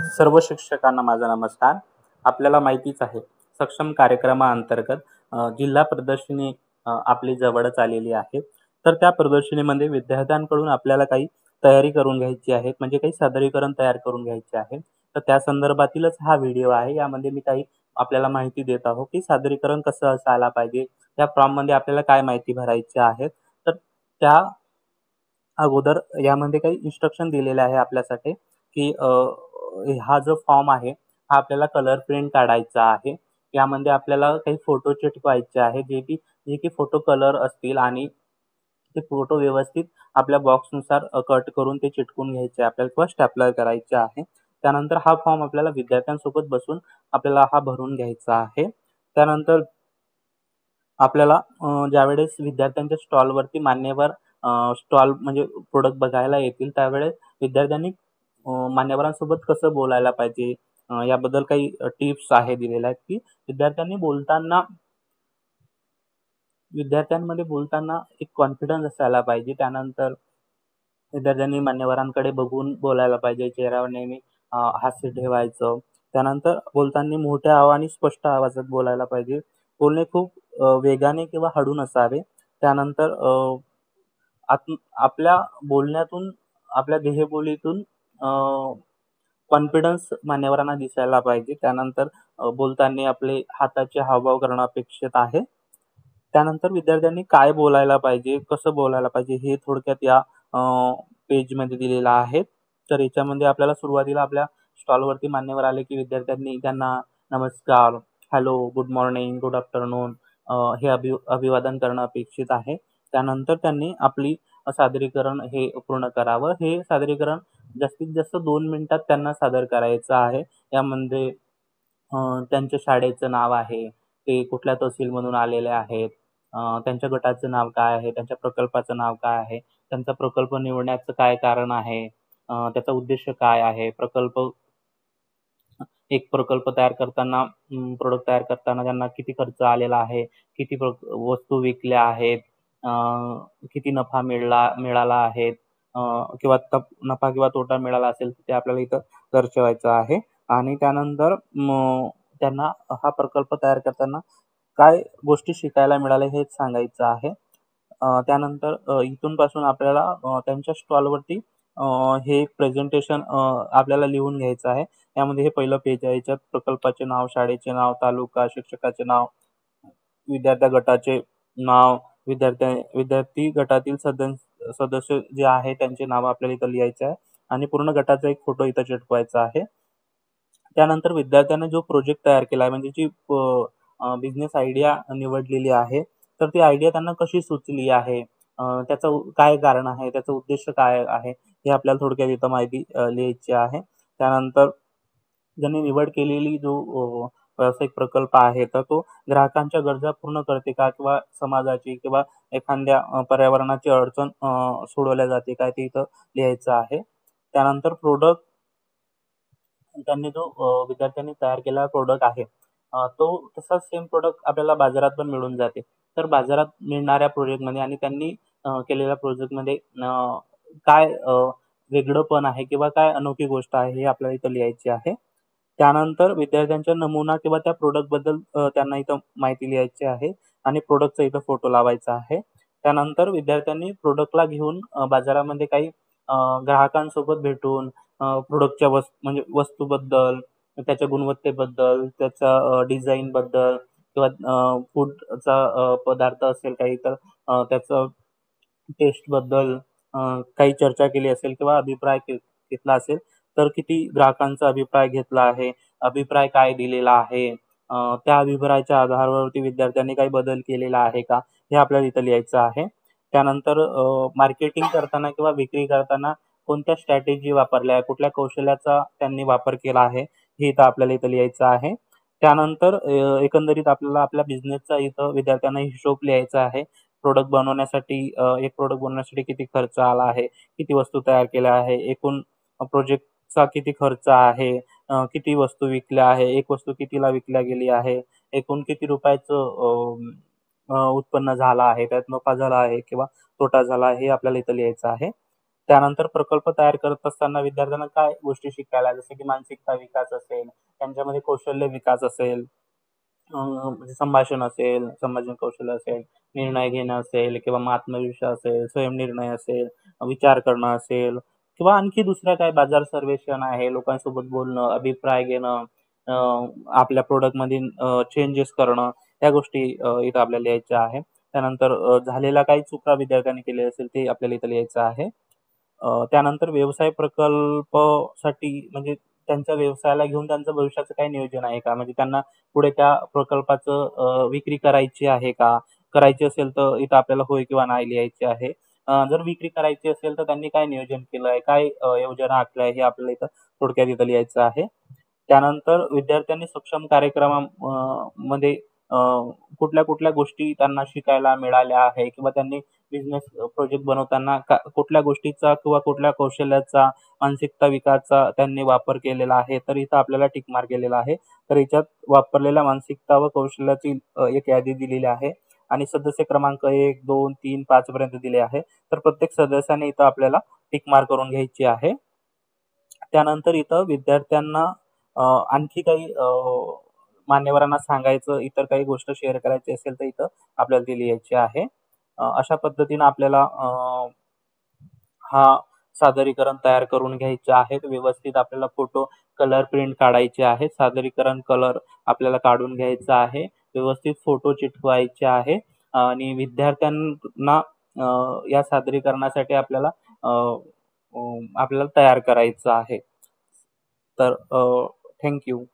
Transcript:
सर्व शिक्षकांना माझा नमस्कार. आपल्याला माहितीच आहे, सक्षम कार्यक्रमाअंतर्गत जिल्हा प्रदर्शनी आपली जवळच आलेली आहे. तर त्या प्रदर्शनीमध्ये विद्यार्थ्यांकडून आपल्याला काही तयारी करून घ्यायची आहे, म्हणजे काही सादरीकरण तयार करून घ्यायचे आहे. तर त्या संदर्भातीलच हा व्हिडिओ आहे. यामध्ये मी काही आपल्याला माहिती देत आहो, की सादरीकरण कसं असायला पाहिजे, या फॉर्ममध्ये आपल्याला काय माहिती भरायची आहे. तर त्या अगोदर यामध्ये काही इन्स्ट्रक्शन दिलेले आहे आपल्यासाठी, की हा जो फॉर्म आहे, हा आपल्याला कलर प्रिंट काढायचा आहे. यामध्ये आपल्याला काही फोटो चिटकवायचे आहे, जे की फोटो कलर असतील आणि ते फोटो व्यवस्थित आपल्या बॉक्सनुसार कट करून ते चिटकवून घ्यायचे आहे आपल्याला किंवा स्टॅपलर करायचे आहे. त्यानंतर हा फॉर्म आपल्याला विद्यार्थ्यांसोबत बसून आपल्याला हा भरून घ्यायचा आहे. त्यानंतर आपल्याला ज्यावेळेस विद्यार्थ्यांच्या स्टॉलवरती मान्यवर स्टॉल म्हणजे प्रॉडक्ट बघायला येतील, त्यावेळेस विद्यार्थ्यांनी मान्यवरांसोबत कसं बोलायला पाहिजे, याबद्दल काही टिप्स आहे दिलेल्या आहेत, की विद्यार्थ्यांमध्ये बोलताना एक कॉन्फिडन्स असायला पाहिजे. त्यानंतर विद्यार्थ्यांनी मान्यवरांकडे बघून बोलायला पाहिजे. चेहऱ्यावर नेहमी हास्य ठेवायचं. त्यानंतर बोलताना मोठ्या आणि स्पष्ट आवाजात बोलायला पाहिजे. बोलणे खूप वेगाने किंवा हळू नसावे. त्यानंतर आपल्या बोलण्यातून, आपल्या देहबोलीतून कॉन्फिडन्स मान्यवरांना दिसायला पाहिजे. त्यानंतर बोलताना आपले हाताचे हावभाव करणं अपेक्षित आहे. त्यानंतर विद्यार्थ्यांनी काय बोलायला पाहिजे, कसं बोलायला पाहिजे, हे थोडक्यात या पेजमध्ये दिलेलं आहे. तर याच्यामध्ये आपल्याला सुरुवातीला आपल्या स्टॉलवरती मान्यवर आले, की विद्यार्थ्यांनी त्यांना नमस्कार, hello, good morning, good afternoon हे अभिवादन करणं अपेक्षित आहे. त्यानंतर त्यांनी आपली सादरीकरण हे पूर्ण करावं. हे सादरीकरण जास्तीत जास्त 2 मिनिटात त्यांना सादर करायचं आहे. यामध्ये त्यांच्या शाळेचं नाव आहे, ते कुठल्या तहसीलमधून आलेले आहेत, त्यांच्या गटाचं नाव काय आहे, त्यांच्या प्रकल्पाचं नाव काय आहे, त्यांचा प्रकल्प निवडण्याचं काय कारण आहे, त्याचा उद्देश काय आहे, एक प्रकल्प तयार करताना, प्रॉडक्ट तयार करताना त्यांना किती खर्च आलेला आहे, किती वस्तू विकल्या आहेत, अ, किती नफा मिळाला आहे, किंवा नफा किंवा तोटा मिळाला असेल ते आपल्याला इथं दर्शवायचं आहे. आणि त्यानंतर त्यांना हा प्रकल्प तयार करताना काय गोष्टी शिकायला मिळाल्या हेच सांगायचं आहे. त्यानंतर इथून पासून आपल्याला त्यांच्या स्टॉलवरती हे एक प्रेझेंटेशन आपल्याला लिहून घ्यायचं आहे. यामध्ये हे पहिलं पेज आहे. याच्यात प्रकल्पाचे नाव, शाळेचे नाव, तालुका, शिक्षकाचे नाव, विद्यार्थी गटाचे नाव, विद्यार्थी गटातील सदस्य जे आहे त्यांचे नाव आपल्याला इथं लिहायचे आहे आणि पूर्ण गटाचा एक फोटो इथं चिटकवायचा आहे. त्यानंतर विद्यार्थ्याने जो प्रोजेक्ट तयार केला आहे, म्हणजे जी बिझनेस आयडिया निवडलेली आहे, तर ती आयडिया त्यांना कशी सुचली आहे, त्याचं काय कारण आहे, त्याचा उद्देश काय आहे, हे आपल्याला थोडक्यात इथं माहिती लिहायची आहे. त्यानंतर ज्यांनी निवड केलेली जो व्यावसायिक प्रकल्प आहे, तर तो ग्राहकांच्या गरजा पूर्ण करते का, किंवा समाजाची किंवा एखाद्या पर्यावरणाची अडचण सोडवल्या जाते काय, ते इथं लिहायचं आहे. त्यानंतर त्यांनी जो विद्यार्थ्यांनी तयार केलेला प्रॉडक्ट आहे, तो तसाच सेम प्रॉडक्ट आपल्याला बाजारात पण मिळून जाते. तर बाजारात मिळणाऱ्या प्रोजेक्टमध्ये आणि त्यांनी केलेल्या प्रोजेक्टमध्ये काय वेगळंपण आहे किंवा काय अनोखी गोष्ट आहे, हे आपल्याला इथं लिहायची आहे. त्यानंतर विद्यार्थ्यांचा नमुना किंवा त्या प्रॉडक्टबद्दल त्यांना इथं माहिती लिहायची आहे आणि प्रॉडक्टचा इथं फोटो लावायचा आहे. त्यानंतर विद्यार्थ्यांनी प्रॉडक्टला घेऊन बाजारामध्ये काही ग्राहकांसोबत भेटून प्रॉडक्टच्या म्हणजे वस्तूबद्दल, त्याच्या गुणवत्तेबद्दल, त्याच्या डिझाईनबद्दल किंवा फूडचा पदार्थ असेल काही, तर त्याचं टेस्टबद्दल काही चर्चा केली असेल किंवा अभिप्राय घेतला असेल, तर किती ग्राहकांचा अभिप्राय घेतला आहे, अभिप्राय काय दिलेला आहे, त्या अभिप्रायाच्या आधारावरती विद्यार्थ्यांनी काही बदल केलेला आहे का, हे आपल्याला इथं लिहायचं आहे. त्यानंतर मार्केटिंग करताना किंवा विक्री करताना कोणत्या स्ट्रॅटेजी वापरल्या, कुठल्या कौशल्याचा त्यांनी वापर केला आहे, हे इथं आपल्याला इथं लिहायचं आहे. त्यानंतर एकंदरीत आपल्याला आपल्या बिझनेसचा इथं विद्यार्थ्यांना हिशोब लिहायचा आहे. एक प्रॉडक्ट बनवण्यासाठी किती खर्च आला आहे, किती वस्तू तयार केल्या आहे, एकूण प्रोजेक्टचा किती खर्च आहे, किती वस्तू विकल्या आहे, एक वस्तू कितीला विकल्या गेली आहे, एकूण किती रुपयाचं उत्पन्न झालं आहे, त्यात नफा झाला आहे किंवा तोटा झाला आहे, हे आपल्याला इथं लिहायचं आहे. त्यानंतर प्रकल्प तयार करत असताना विद्यार्थ्यांना काय गोष्टी शिकायला, जसं की मानसिकता विकास असेल, त्यांच्यामध्ये कौशल्य विकास असेल, म्हणजे संभाषण असेल, संभाषण कौशल्य असेल, निर्णय घेणं असेल किंवा मग आत्मविश्वास असेल, स्वयंनिर्णय असेल, विचार करणं असेल किंवा आणखी दुसरं काय बाजार सर्वेक्षण आहे, लोकांसोबत बोलणं, अभिप्राय घेणं, अ, आपल्या प्रोडक्टमध्ये चेंजेस करणं, या गोष्टी इथं आपल्याला लिहायच्या आहे. त्यानंतर झालेल्या काही चुका विद्यार्थ्यांनी केल्या असेल ते आपल्याला इथं लिहायचं आहे. त्यानंतर व्यवसाय प्रकल्पासाठी म्हणजे त्यांच्या व्यवसायाला घेऊन त्यांचं भविष्याचं काही नियोजन आहे का? म्हणजे त्यांना पुढे त्या प्रकल्पाचं विक्री करायची आहे का? करायची असेल तर इथं आपल्याला होय किंवा नाही लिहायचे आहे. जर विक्री करायची असेल तर त्यांनी काय नियोजन केलंय? काय योजना आखल्या आहे? हे आपल्याला इथं थोडक्यात इथं लिहायचं आहे. त्यानंतर विद्यार्थ्यांनी सक्षम मध्ये कुठल्या-कुठल्या गोष्टी त्यांना शिकायला मिळाल्या आहे किंवा त्यांनी बिझनेस प्रोजेक्ट बनवताना कुठल्या गोष्टीचा किंवा कुठल्या कौशल्याचा, मानसिकता विकासाचा त्यांनी वापर केलेला आहे. तर इथं आपल्याला टिक मार्क केलेला आहे. तर याच्यात वापरलेल्या मानसिकता व कौशल्याची एक यादी दिलेली आहे आणि सदस्य क्रमांक 1, 2, 3, 5 पर्यंत दिले आहे. तर प्रत्येक सदस्याने इथं आपल्याला टिक मार्क करून घ्यायची आहे. त्यानंतर इथं विद्यार्थ्यांना आणखी काही मान्यवरांना सांगायचं, इतर काही गोष्ट शेअर करायची असेल तर इथं आपल्याला ती लिहायची आहे. अशा पद्धतीनं आपल्याला हा सादरीकरण तयार करून घ्यायचे आहेत. व्यवस्थित आपल्याला फोटो कलर प्रिंट काढायचे आहेत. सादरीकरण कलर आपल्याला काढून घ्यायचा आहे. व्यवस्थित फोटो चिटकवायचे आहे आणि विद्यार्थ्यांना या सादरीकरणासाठी आपल्याला तयार करायचं आहे. तर थँक यू.